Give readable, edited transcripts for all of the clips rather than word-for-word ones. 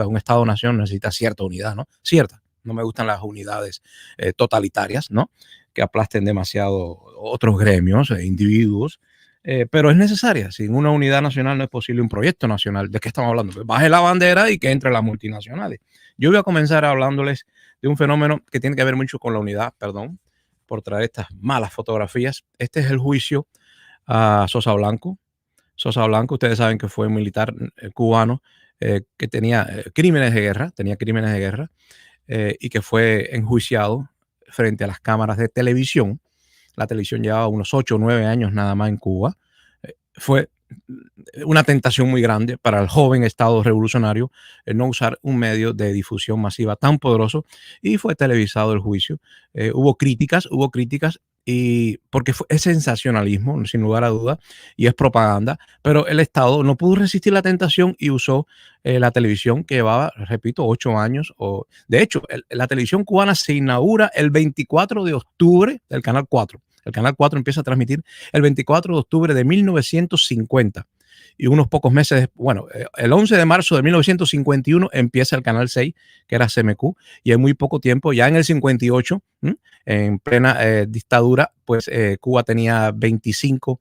un Estado-nación necesita cierta unidad, ¿no? Cierta. No me gustan las unidades totalitarias, ¿no? Que aplasten demasiado otros gremios e individuos. Pero es necesaria. Sin una unidad nacional no es posible un proyecto nacional. ¿De qué estamos hablando? Pues baje la bandera y que entre las multinacionales. Yo voy a comenzar hablándoles de un fenómeno que tiene que ver mucho con la unidad, perdón, por traer estas malas fotografías. Este es el juicio a Sosa Blanco. Sosa Blanco, ustedes saben que fue un militar cubano que tenía crímenes de guerra, y que fue enjuiciado frente a las cámaras de televisión. La televisión llevaba unos 8 o 9 años nada más en Cuba. Fue una tentación muy grande para el joven Estado revolucionario el no usar un medio de difusión masiva tan poderoso, y fue televisado el juicio. Hubo críticas y porque es sensacionalismo, sin lugar a duda, y es propaganda, pero el Estado no pudo resistir la tentación y usó la televisión que llevaba, repito, 8 años. De hecho, la televisión cubana se inaugura el 24 de octubre del Canal 4. El Canal 4 empieza a transmitir el 24 de octubre de 1950. Y unos pocos meses, bueno, el 11 de marzo de 1951 empieza el Canal 6, que era CMQ, y en muy poco tiempo, ya en el 58, en plena dictadura, pues Cuba tenía 25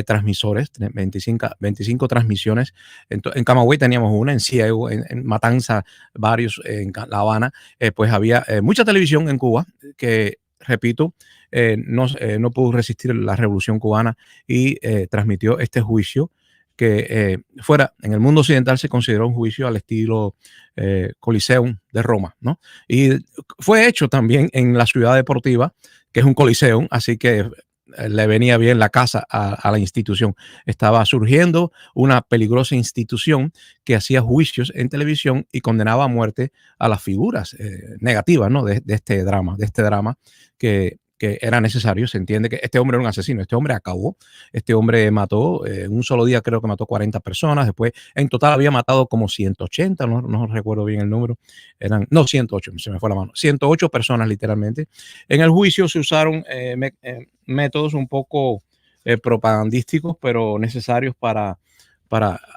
transmisores, 25 transmisiones. En Camagüey teníamos una, en Ciego, en Matanza, varios, en La Habana, pues había mucha televisión en Cuba que, repito, no pudo resistir la revolución cubana y transmitió este juicio que fuera en el mundo occidental se consideró un juicio al estilo Coliseum de Roma, ¿no? Y fue hecho también en la Ciudad Deportiva, que es un Coliseum, así que le venía bien la casa a la institución. Estaba surgiendo una peligrosa institución que hacía juicios en televisión y condenaba a muerte a las figuras negativas, ¿no? de este drama que era necesario. Se entiende que este hombre era un asesino, este hombre acabó, este hombre mató, en un solo día creo que mató 40 personas, después en total había matado como 180, no recuerdo bien el número, no, 108, se me fue la mano, 108 personas literalmente. En el juicio se usaron métodos un poco propagandísticos, pero necesarios para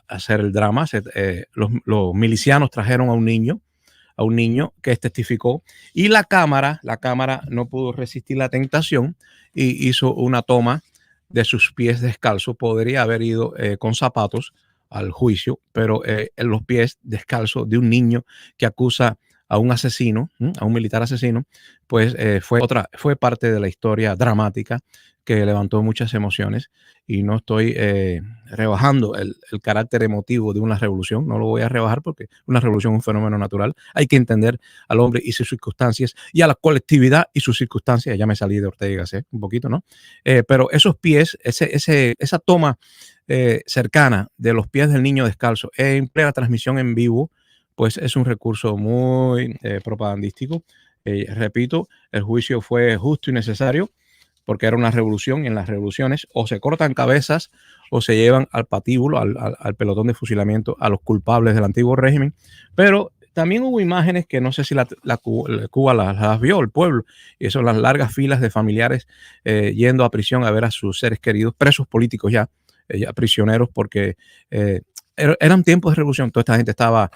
hacer el drama. Los milicianos trajeron a un niño que testificó, y la cámara no pudo resistir la tentación y hizo una toma de sus pies descalzos. Podría haber ido con zapatos al juicio, pero en los pies descalzos de un niño que acusa a un asesino, a un militar asesino, pues fue parte de la historia dramática que levantó muchas emociones. Y no estoy rebajando el carácter emotivo de una revolución, no lo voy a rebajar porque una revolución es un fenómeno natural. Hay que entender al hombre y sus circunstancias, y a la colectividad y sus circunstancias. Ya me salí de Ortega y Gasset un poquito, ¿no? Pero esos pies, esa toma cercana de los pies del niño descalzo en plena transmisión en vivo, pues es un recurso muy propagandístico. Repito, el juicio fue justo y necesario porque era una revolución, y en las revoluciones o se cortan cabezas o se llevan al patíbulo, al pelotón de fusilamiento, a los culpables del antiguo régimen. Pero también hubo imágenes que no sé si Cuba las vio, el pueblo, y son las largas filas de familiares yendo a prisión a ver a sus seres queridos, presos políticos ya prisioneros, porque eran tiempos de revolución. Toda esta gente estaba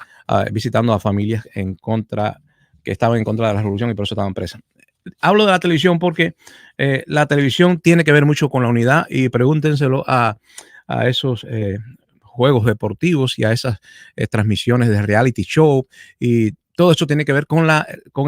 visitando a familias que estaban en contra de la revolución, y por eso estaban presas. Hablo de la televisión porque la televisión tiene que ver mucho con la unidad, y pregúntenselo a esos juegos deportivos y a esas transmisiones de reality show, y todo eso tiene que ver con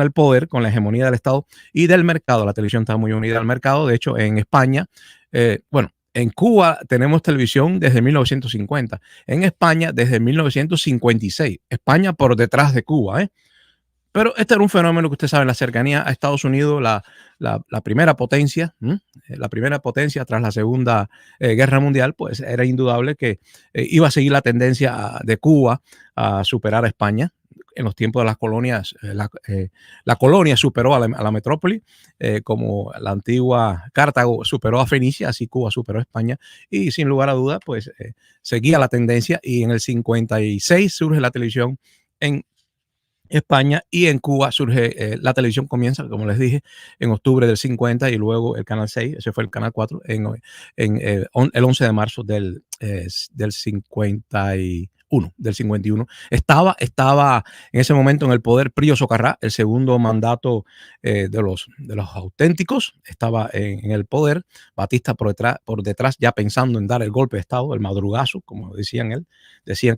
el poder, con la hegemonía del Estado y del mercado. La televisión está muy unida al mercado. De hecho, en España, en Cuba tenemos televisión desde 1950, en España desde 1956. España por detrás de Cuba, Pero este era un fenómeno que usted sabe, la cercanía a Estados Unidos, la primera potencia, la primera potencia tras la Segunda Guerra Mundial, pues era indudable que iba a seguir la tendencia de Cuba a superar a España. En los tiempos de las colonias, la colonia superó a la metrópoli, como la antigua Cartago superó a Fenicia, así Cuba superó a España, y sin lugar a duda, pues seguía la tendencia, y en el 56 surge la televisión en España, y en Cuba surge, la televisión comienza, como les dije, en octubre del 50, y luego el Canal 6, ese fue el Canal 4, el 11 de marzo del 58. del 51. Estaba en ese momento en el poder Prío Socarrá, el segundo mandato de los auténticos, estaba en el poder. Batista por detrás ya pensando en dar el golpe de Estado, el madrugazo, como decían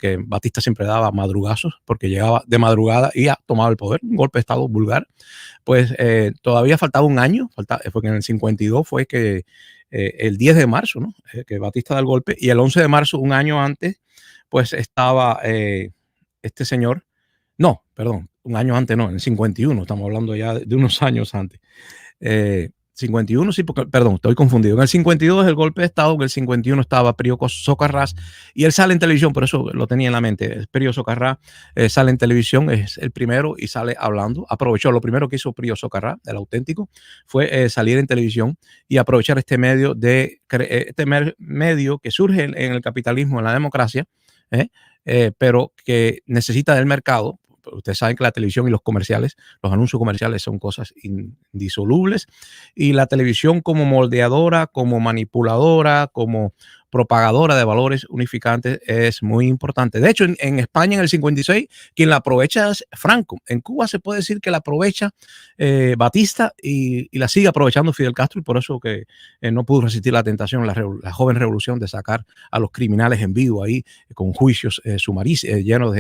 que Batista siempre daba madrugazos porque llegaba de madrugada y ya tomaba el poder, un golpe de Estado vulgar. Pues todavía faltaba un año, porque en el 52 fue que el 10 de marzo, ¿no? Que Batista da el golpe, y el 11 de marzo, un año antes, pues estaba este señor, no, perdón, un año antes no, en el 51, estamos hablando ya de unos años antes. 51, sí, porque, perdón, estoy confundido. En el 52 es el golpe de Estado, en el 51 estaba Prío Socarrás y él sale en televisión, por eso lo tenía en la mente. Prío Socarrás sale en televisión, es el primero y sale hablando. Aprovechó, lo primero que hizo Prío Socarrás, el auténtico, fue salir en televisión y aprovechar este medio medio que surge en el capitalismo, en la democracia, pero que necesita del mercado. Ustedes saben que la televisión y los comerciales, los anuncios comerciales son cosas indisolubles, y la televisión como moldeadora, como manipuladora, como propagadora de valores unificantes es muy importante. De hecho, en España en el 56, quien la aprovecha es Franco. En Cuba se puede decir que la aprovecha Batista y la sigue aprovechando Fidel Castro, y por eso que no pudo resistir la tentación, la joven revolución, de sacar a los criminales en vivo ahí con juicios sumarísimos, llenos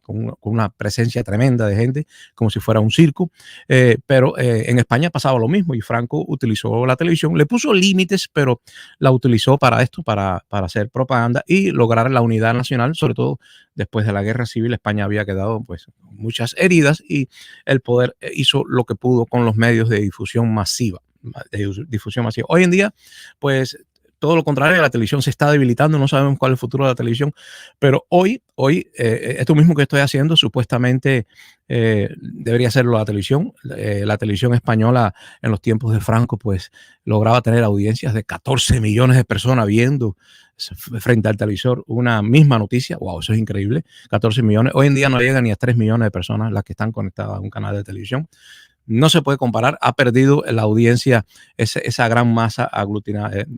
con una presencia tremenda de gente, como si fuera un circo. Pero en España pasaba lo mismo y Franco utilizó la televisión, le puso límites, pero la utilizó para esto, para hacer propaganda y lograr la unidad nacional. Sobre todo después de la guerra civil, España había quedado pues muchas heridas y el poder hizo lo que pudo con los medios de difusión masiva. Hoy en día, pues todo lo contrario, la televisión se está debilitando, no sabemos cuál es el futuro de la televisión, pero hoy esto mismo que estoy haciendo, supuestamente debería hacerlo la televisión. La televisión española en los tiempos de Franco, pues lograba tener audiencias de 14 millones de personas viendo frente al televisor una misma noticia. Wow, eso es increíble, 14 millones. Hoy en día no llegan ni a 3 millones de personas las que están conectadas a un canal de televisión. No se puede comparar, ha perdido la audiencia esa gran masa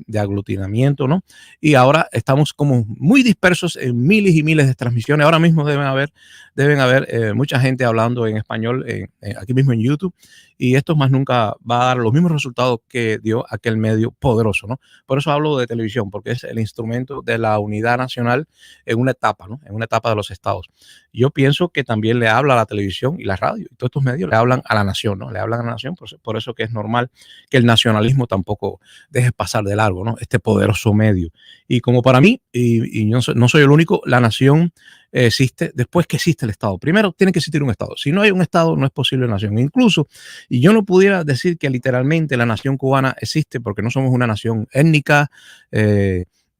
de aglutinamiento, ¿no? Y ahora estamos como muy dispersos en miles y miles de transmisiones. Ahora mismo deben haber mucha gente hablando en español aquí mismo en YouTube, y esto más nunca va a dar los mismos resultados que dio aquel medio poderoso, ¿no? Por eso hablo de televisión, porque es el instrumento de la unidad nacional en una etapa, ¿no? En una etapa de los estados. Yo pienso que también le habla a la televisión y la radio, y todos estos medios le hablan a la nación, ¿no? Le hablan a la nación, por eso que es normal que el nacionalismo tampoco deje pasar de largo, ¿no? Este poderoso medio. Y como para mí, y no soy el único, la nación existe después que existe el Estado. Primero tiene que existir un Estado. Si no hay un Estado, no es posible nación. Incluso, y yo no pudiera decir que literalmente la nación cubana existe, porque no somos una nación étnica,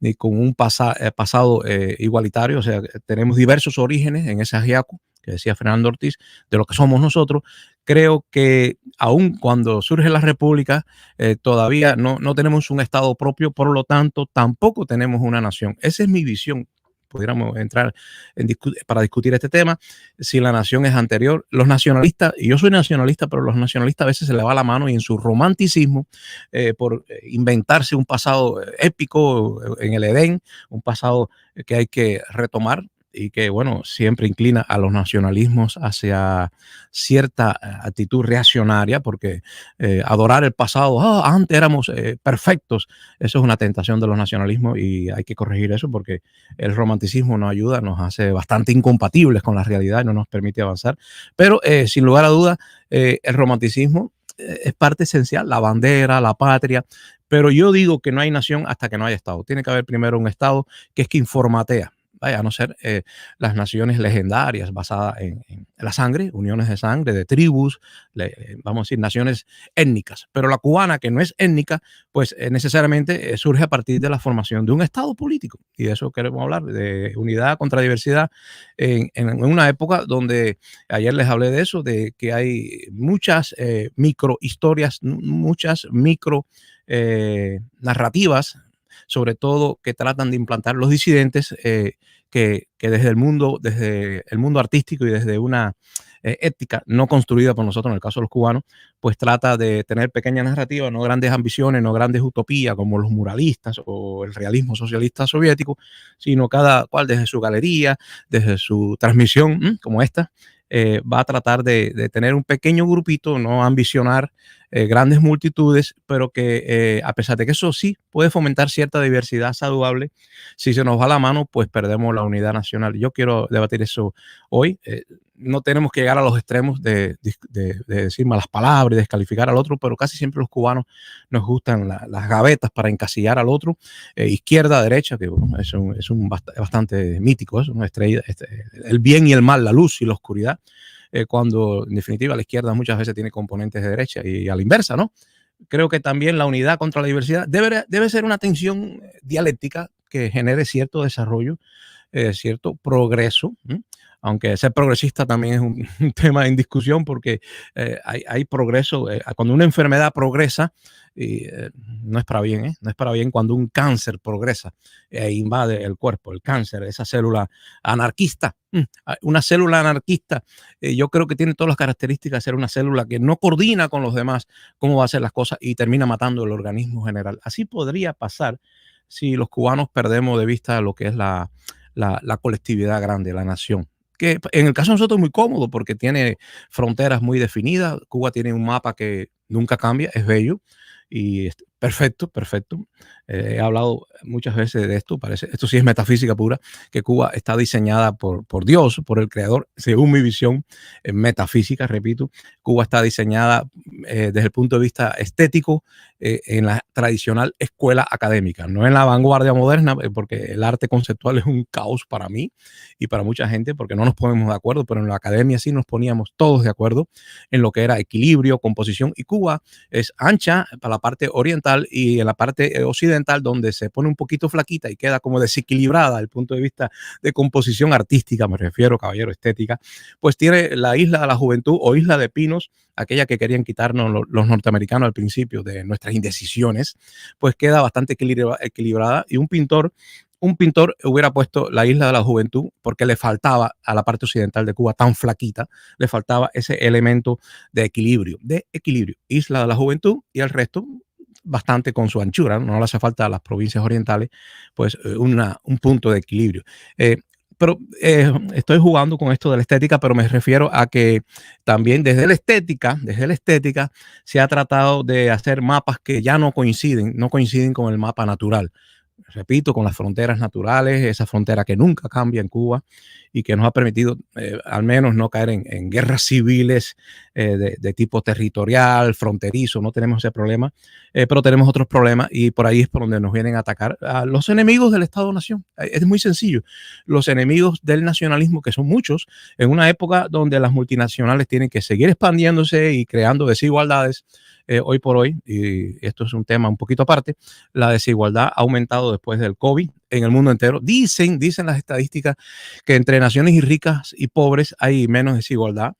ni con un pasado igualitario. O sea, tenemos diversos orígenes en ese ajiaco que decía Fernando Ortiz, de lo que somos nosotros. Creo que aun cuando surge la República, todavía no tenemos un Estado propio, por lo tanto, tampoco tenemos una nación. Esa es mi visión. Pudiéramos entrar para discutir este tema, si la nación es anterior. Los nacionalistas, y yo soy nacionalista, pero los nacionalistas a veces se les va la mano, y en su romanticismo, por inventarse un pasado épico en el Edén, un pasado que hay que retomar, y que, bueno, siempre inclina a los nacionalismos hacia cierta actitud reaccionaria, porque adorar el pasado, antes éramos perfectos, eso es una tentación de los nacionalismos, y hay que corregir eso, porque el romanticismo nos ayuda, nos hace bastante incompatibles con la realidad y no nos permite avanzar. Pero sin lugar a dudas, el romanticismo es parte esencial, la bandera, la patria. Pero yo digo que no hay nación hasta que no haya Estado. Tiene que haber primero un Estado que es quien formatea. Vaya, a no ser las naciones legendarias basadas en la sangre, uniones de sangre, de tribus, vamos a decir, naciones étnicas. Pero la cubana, que no es étnica, pues necesariamente surge a partir de la formación de un Estado político. Y de eso queremos hablar, de unidad contra diversidad, en una época donde, ayer les hablé de eso, de que hay muchas micro historias, muchas micro narrativas, sobre todo que tratan de implantar los disidentes, que desde el mundo artístico y desde una ética no construida por nosotros, en el caso de los cubanos, pues trata de tener pequeñas narrativas, no grandes ambiciones, no grandes utopías como los muralistas o el realismo socialista soviético, sino cada cual desde su galería, desde su transmisión, como esta, va a tratar de tener un pequeño grupito, no ambicionar grandes multitudes, pero que a pesar de que eso sí puede fomentar cierta diversidad saludable, si se nos va la mano, pues perdemos la unidad nacional. Yo quiero debatir eso hoy. No tenemos que llegar a los extremos de decir malas palabras y descalificar al otro, pero casi siempre los cubanos nos gustan las gavetas para encasillar al otro, izquierda, derecha, que bueno, bastante mítico, eso, ¿no? Estrella, el bien y el mal, la luz y la oscuridad, cuando en definitiva la izquierda muchas veces tiene componentes de derecha y a la inversa, ¿no? Creo que también la unidad contra la diversidad debe ser una tensión dialéctica que genere cierto desarrollo, cierto progreso, ¿sí? Aunque ser progresista también es un tema en discusión porque hay progreso. Cuando una enfermedad progresa, no es para bien, no es para bien cuando un cáncer progresa e invade el cuerpo, el cáncer, esa célula anarquista. Una célula anarquista, yo creo que tiene todas las características de ser una célula que no coordina con los demás cómo va a hacer las cosas y termina matando el organismo general. Así podría pasar si los cubanos perdemos de vista lo que es la colectividad grande, la nación. Que en el caso de nosotros es muy cómodo porque tiene fronteras muy definidas. Cuba tiene un mapa que nunca cambia, es bello y perfecto, perfecto. He hablado muchas veces de esto, esto sí es metafísica pura, que Cuba está diseñada por Dios, por el creador, según mi visión metafísica, repito. Cuba está diseñada desde el punto de vista estético en la tradicional escuela académica, no en la vanguardia moderna, porque el arte conceptual es un caos para mí y para mucha gente, porque no nos ponemos de acuerdo, pero en la academia sí nos poníamos todos de acuerdo en lo que era equilibrio, composición, y Cuba es ancha para la parte oriental y en la parte occidental, donde se pone un poquito flaquita y queda como desequilibrada desde el punto de vista de composición artística, me refiero, caballero, estética, pues tiene la Isla de la Juventud o Isla de Pinos, aquella que querían quitarnos los norteamericanos al principio de nuestras indecisiones, pues queda bastante equilibrada y un pintor hubiera puesto la Isla de la Juventud porque le faltaba a la parte occidental de Cuba tan flaquita, le faltaba ese elemento de equilibrio. Isla de la Juventud y el resto bastante con su anchura, no le hace falta a las provincias orientales, pues un punto de equilibrio. Pero estoy jugando con esto de la estética, pero me refiero a que también desde la estética se ha tratado de hacer mapas que ya no coinciden con el mapa natural. Repito, con las fronteras naturales, esa frontera que nunca cambia en Cuba y que nos ha permitido al menos no caer en guerras civiles de tipo territorial, fronterizo, no tenemos ese problema, pero tenemos otros problemas y por ahí es por donde nos vienen a atacar a los enemigos del Estado-Nación. Es muy sencillo, los enemigos del nacionalismo, que son muchos, en una época donde las multinacionales tienen que seguir expandiéndose y creando desigualdades. Hoy por hoy, y esto es un tema un poquito aparte, la desigualdad ha aumentado después del COVID en el mundo entero. Dicen las estadísticas que entre naciones y ricas y pobres hay menos desigualdad,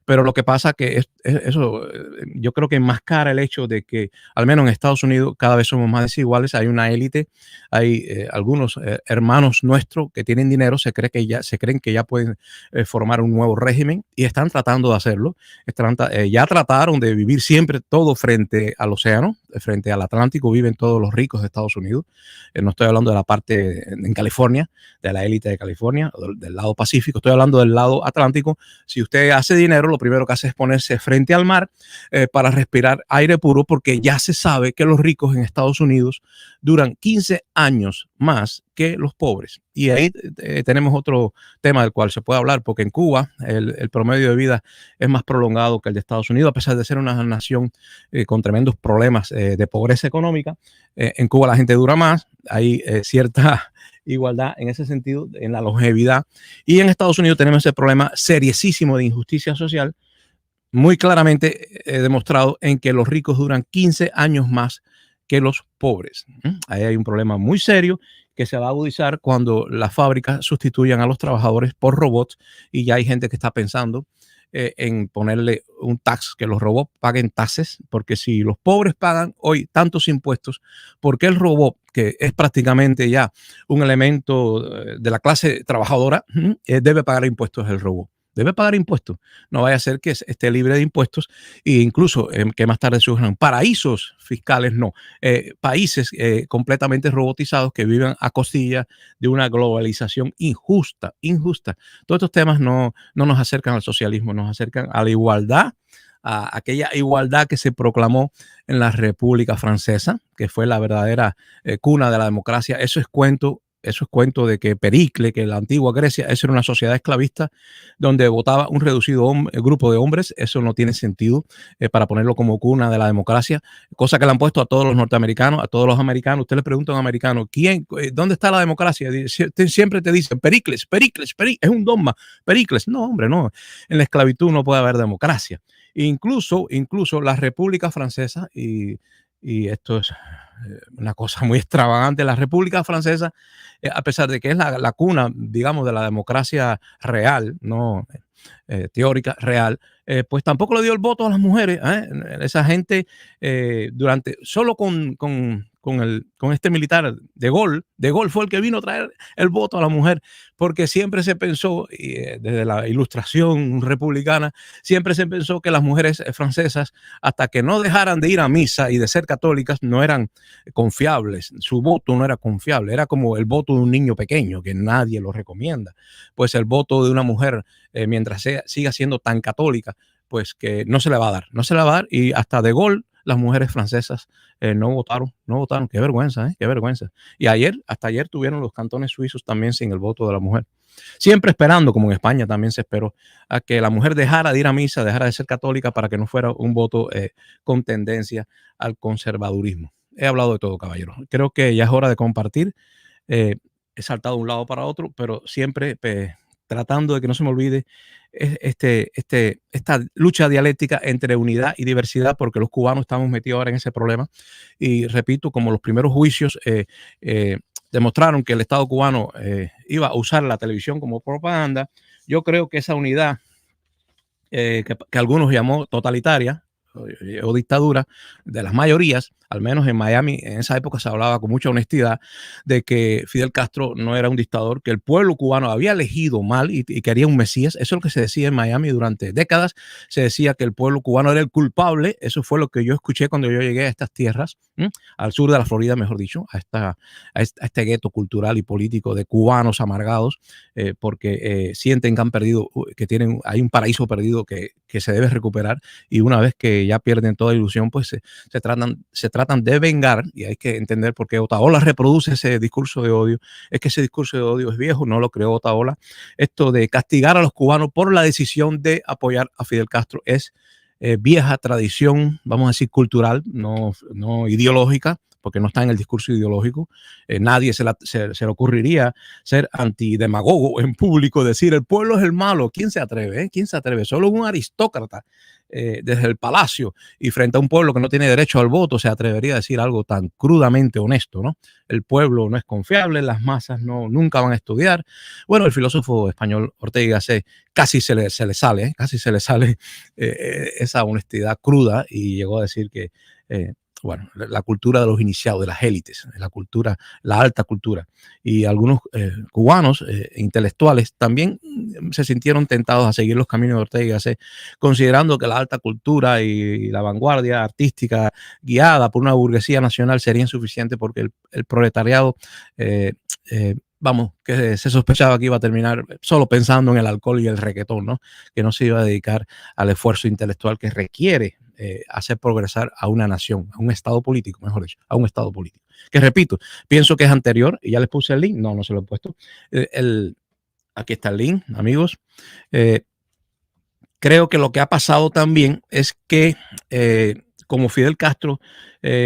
pero lo que pasa que eso yo creo que enmascara el hecho de que al menos en Estados Unidos cada vez somos más desiguales, hay una élite, hay algunos hermanos nuestros que tienen dinero, se creen que ya pueden formar un nuevo régimen y están tratando de hacerlo. Ya trataron de vivir siempre todo frente al océano, frente al Atlántico, viven todos los ricos de Estados Unidos. No estoy hablando de la parte en California, de la élite de California, del lado Pacífico, estoy hablando del lado Atlántico. Si usted hace dinero, lo primero que hace es ponerse frente al mar para respirar aire puro, porque ya se sabe que los ricos en Estados Unidos duran 15 años más que los pobres. Y ahí tenemos otro tema del cual se puede hablar, porque en Cuba el promedio de vida es más prolongado que el de Estados Unidos, a pesar de ser una nación con tremendos problemas de pobreza económica. En Cuba la gente dura más, hay cierta igualdad en ese sentido, en la longevidad. Y en Estados Unidos tenemos ese problema seriosísimo de injusticia social, muy claramente demostrado en que los ricos duran 15 años más que los pobres. Ahí hay un problema muy serio que se va a agudizar cuando las fábricas sustituyan a los trabajadores por robots y ya hay gente que está pensando en ponerle un tax, que los robots paguen taxes, porque si los pobres pagan hoy tantos impuestos, ¿por qué el robot, que es prácticamente ya un elemento de la clase trabajadora, debe pagar impuestos el robot? Debe pagar impuestos. No vaya a ser que esté libre de impuestos e incluso que más tarde surjan paraísos fiscales, no. Países completamente robotizados que viven a costilla de una globalización injusta, injusta. Todos estos temas no nos acercan al socialismo, nos acercan a la igualdad, a aquella igualdad que se proclamó en la República Francesa, que fue la verdadera cuna de la democracia. Eso es cuento de que Pericle, que la antigua Grecia, eso era una sociedad esclavista donde votaba un reducido grupo de hombres. Eso no tiene sentido para ponerlo como cuna de la democracia, cosa que le han puesto a todos los norteamericanos, a todos los americanos. Usted le pregunta a un americano, ¿dónde está la democracia? Siempre te dicen, Pericles, es un dogma, Pericles. No, hombre, no. En la esclavitud no puede haber democracia. Incluso la República Francesa, y esto es una cosa muy extravagante, la República Francesa, a pesar de que es la cuna, digamos, de la democracia real, no teórica, real, pues tampoco le dio el voto a las mujeres. Esa gente, solo con este militar de Gaulle fue el que vino a traer el voto a la mujer, porque siempre se pensó, desde la ilustración republicana, siempre se pensó que las mujeres francesas, hasta que no dejaran de ir a misa y de ser católicas, no eran confiables. Su voto no era confiable, era como el voto de un niño pequeño, que nadie lo recomienda. Pues el voto de una mujer, mientras siga siendo tan católica, pues que no se le va a dar, no se le va a dar. Y hasta de Gaulle, las mujeres francesas no votaron. Qué vergüenza, qué vergüenza. Y hasta ayer tuvieron los cantones suizos también sin el voto de la mujer. Siempre esperando, como en España también se esperó, a que la mujer dejara de ir a misa, dejara de ser católica para que no fuera un voto con tendencia al conservadurismo. He hablado de todo, caballero. Creo que ya es hora de compartir. He saltado de un lado para otro, pero siempre tratando de que no se me olvide esta lucha dialéctica entre unidad y diversidad, porque los cubanos estamos metidos ahora en ese problema. Y repito, como los primeros juicios demostraron que el Estado cubano iba a usar la televisión como propaganda, yo creo que esa unidad que algunos llamó totalitaria o dictadura de las mayorías, al menos en Miami, en esa época se hablaba con mucha honestidad de que Fidel Castro no era un dictador, que el pueblo cubano había elegido mal y quería un Mesías. Eso es lo que se decía en Miami durante décadas. Se decía que el pueblo cubano era el culpable. Eso fue lo que yo escuché cuando yo llegué a estas tierras, al sur de la Florida, mejor dicho, a este gueto cultural y político de cubanos amargados, porque sienten que han perdido, hay un paraíso perdido que se debe recuperar, y una vez que ya pierden toda ilusión, pues se tratan de vengar, y hay que entender por qué Otaola reproduce ese discurso de odio. Es que ese discurso de odio es viejo, no lo creó Otaola. Esto de castigar a los cubanos por la decisión de apoyar a Fidel Castro es vieja tradición, vamos a decir cultural, no ideológica, porque no está en el discurso ideológico. Nadie se le ocurriría ser antidemagogo en público, decir el pueblo es el malo. ¿Quién se atreve? ¿Quién se atreve? Solo un aristócrata desde el palacio y frente a un pueblo que no tiene derecho al voto se atrevería a decir algo tan crudamente honesto, ¿no? El pueblo no es confiable, las masas nunca van a estudiar. Bueno, el filósofo español Ortega y Gasset casi se le sale esa honestidad cruda, y llegó a decir que bueno, la cultura de los iniciados, de las élites, la alta cultura. Y algunos cubanos intelectuales también se sintieron tentados a seguir los caminos de Ortega y Gasset, considerando que la alta cultura y la vanguardia artística guiada por una burguesía nacional sería insuficiente, porque el proletariado, que se sospechaba que iba a terminar solo pensando en el alcohol y el reguetón, ¿no? Que no se iba a dedicar al esfuerzo intelectual que requiere hacer progresar a una nación, a un estado político, mejor dicho, a un estado político. Que repito, pienso que es anterior, y ya les puse el link, no se lo he puesto. Aquí está el link, amigos. Creo que lo que ha pasado también es que como Fidel Castro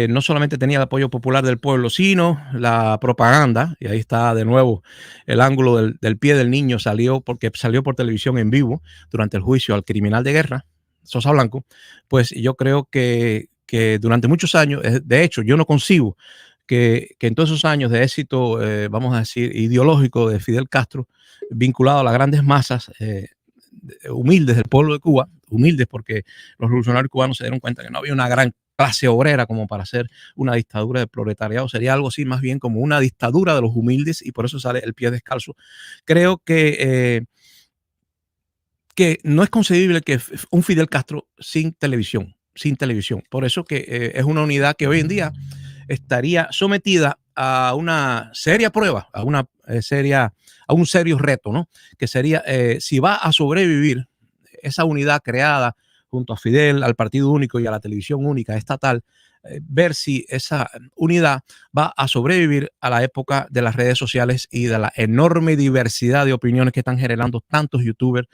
no solamente tenía el apoyo popular del pueblo, sino la propaganda, y ahí está de nuevo el ángulo del pie del niño, porque salió por televisión en vivo durante el juicio al criminal de guerra, Sosa Blanco. Pues yo creo que durante muchos años, de hecho, yo no concibo que en todos esos años de éxito, vamos a decir, ideológico de Fidel Castro, vinculado a las grandes masas, humildes del pueblo de Cuba, humildes porque los revolucionarios cubanos se dieron cuenta que no había una gran clase obrera como para hacer una dictadura del proletariado, sería algo así más bien como una dictadura de los humildes y por eso sale el pie descalzo. Creo que no es concebible que un Fidel Castro sin televisión, sin televisión. Por eso que es una unidad que hoy en día estaría sometida a una seria prueba, a una a un serio reto, ¿no? Que sería si va a sobrevivir esa unidad creada junto a Fidel, al Partido Único y a la televisión única estatal, ver si esa unidad va a sobrevivir a la época de las redes sociales y de la enorme diversidad de opiniones que están generando tantos youtubers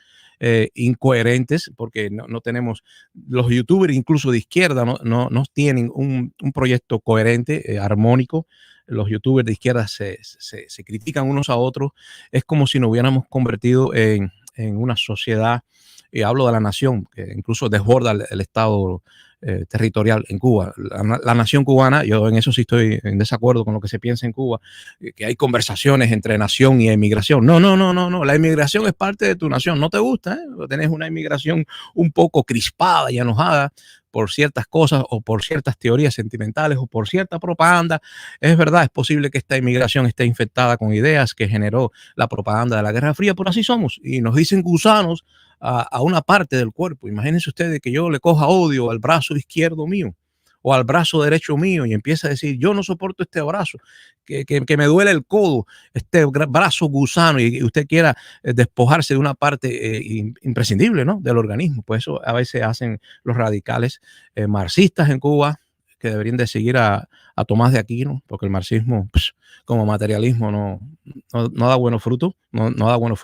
incoherentes, porque no tenemos, los youtubers incluso de izquierda no tienen un proyecto coherente, armónico. Los youtubers de izquierda se critican unos a otros. Es como si nos hubiéramos convertido en una sociedad, y hablo de la nación, que incluso desborda el Estado territorial en Cuba. La nación cubana, yo en eso sí estoy en desacuerdo con lo que se piensa en Cuba, que hay conversaciones entre nación y emigración. No. La emigración es parte de tu nación. No te gusta, ¿eh? Tenés una inmigración un poco crispada y enojada por ciertas cosas o por ciertas teorías sentimentales o por cierta propaganda. Es verdad, es posible que esta inmigración esté infectada con ideas que generó la propaganda de la Guerra Fría, pero así somos y nos dicen gusanos a una parte del cuerpo. Imagínense ustedes que yo le coja odio al brazo izquierdo mío o al brazo derecho mío y empieza a decir, yo no soporto este brazo, que me duele el codo, este brazo gusano, y usted quiera despojarse de una parte imprescindible, ¿no?, del organismo. Pues eso a veces hacen los radicales marxistas en Cuba, que deberían de seguir a Tomás de Aquino, porque el marxismo, pues, como materialismo, no da buenos frutos, no da buenos